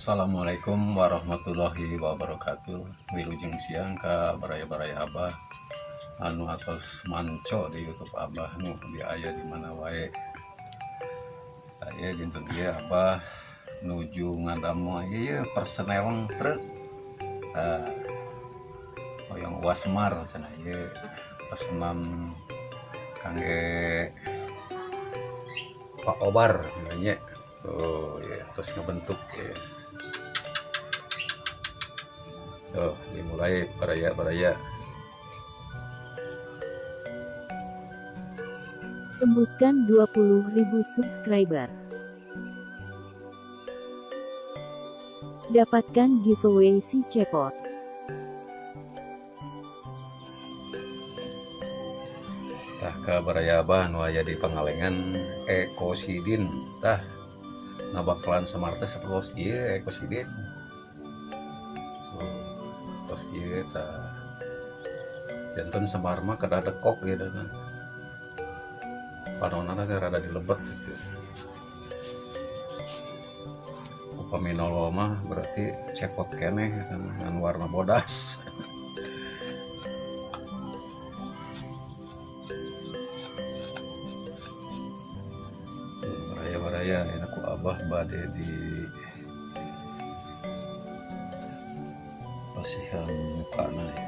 Assalamualaikum warahmatullahi wabarakatuh. Wilujeng siang ka baraya-baraya Abah anu atos manco di YouTube Abah nu biaya di mana wae. Aya dinten ieu Abah nuju ngadamu ieu perseneweng truk. Hoyong Wasmar cenah ieu pesenan kangge Pak Obar nya. Oh ya, terus ngebentuk ya. Tuh, dimulai baraya-baraya. Tembuskan 20.000 subscriber. Dapatkan giveaway si Cepot. Tah ka baraya Abah nu aya di Pangalengan Ekosidin tah ngabakalan Semar teh sapertos ieu Ekosidin. Tos ieu tah janten Semar mah kada dekok gitu nah. Panonna teh rada dilebet gitu. Upami nolol mah berarti cepot keneh dengan warna bodas. Baraya-baraya enak ku Abah bade di pasihan mukana ya.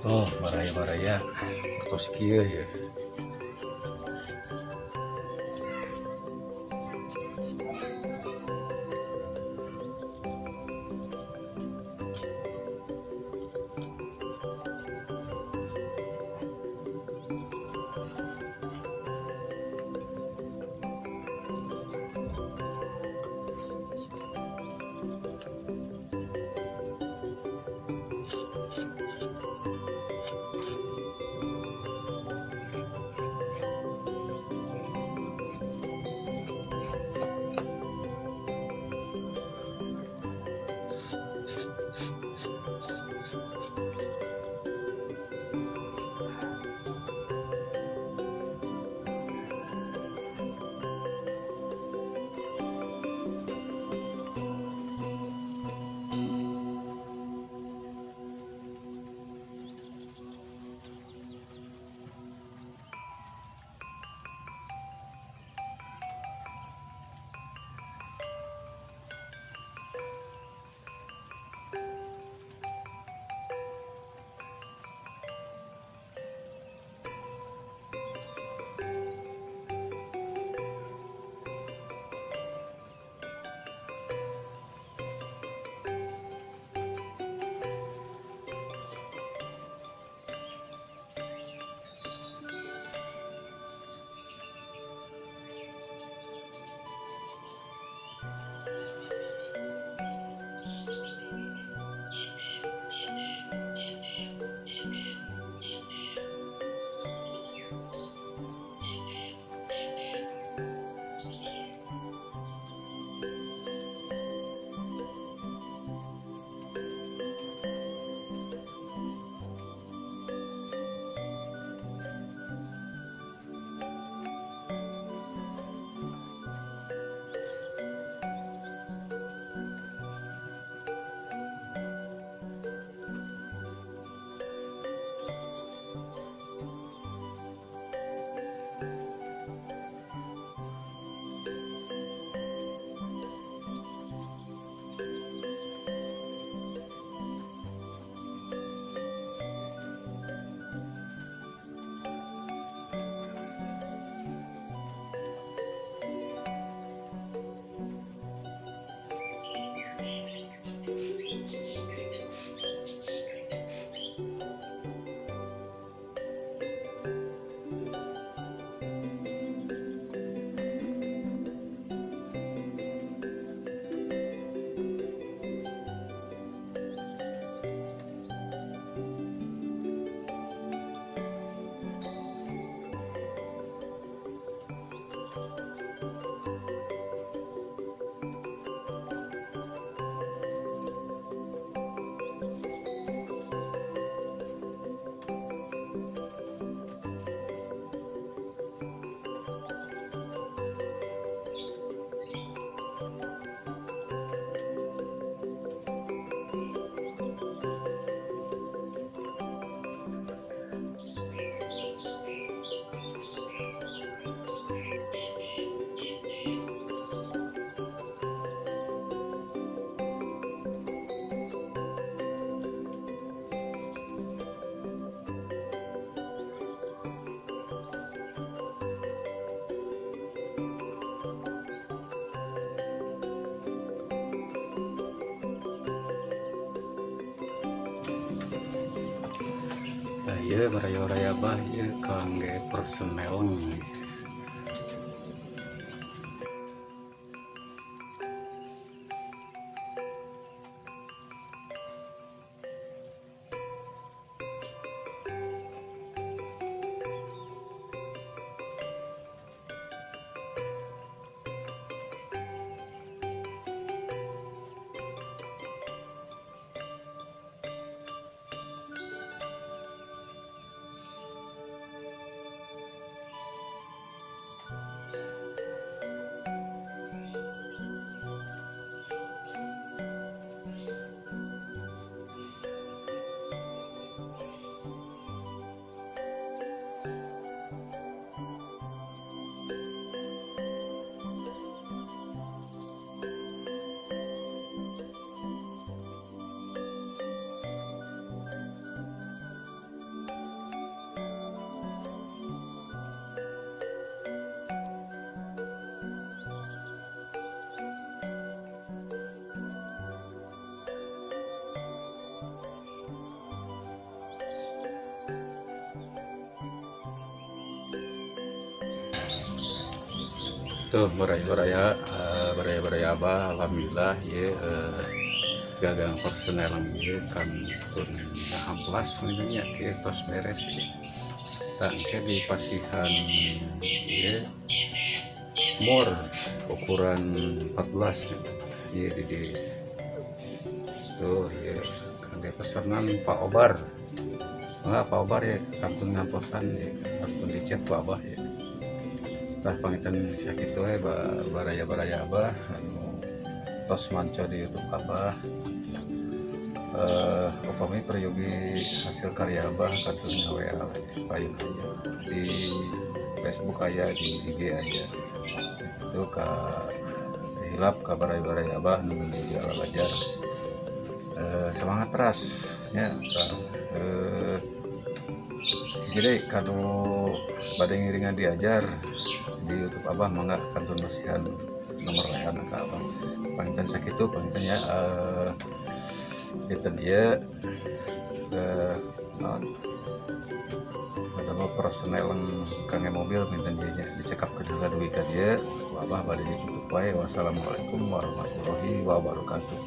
Oh, baraya-baraya terus kieu ya. Nah, iya baraya-baraya bah ieu kangge personel. tuh beraya abah alhamdulillah ya gagang personel ieu kantun amplas namanya ya tos beres ya tangke di pasihan ya mur ukuran 14 ya di tuh ya kangge pesanan Pak Obar enggak Pak Obar ya kantun ngamposan ya kantun dicet Pak Abah ya tah pangitan sakitu we baraya abah anu tos manco di YouTube abah upami peryogi hasil karya abah kantun WA payun aya di Facebook aya di IG aya itu ka hilap ka baraya abah nu di Alabajar semangat teras ya jadi kanu badai ngiringan diajar di YouTube abah mangga kantun masihan nomor layan ka abah pangitan sakitu pangitan ya kita dia ada personel kangen mobil minta dia dicekap ke dalam duit dia abah balik ditutup wae wassalamualaikum warahmatullahi wabarakatuh.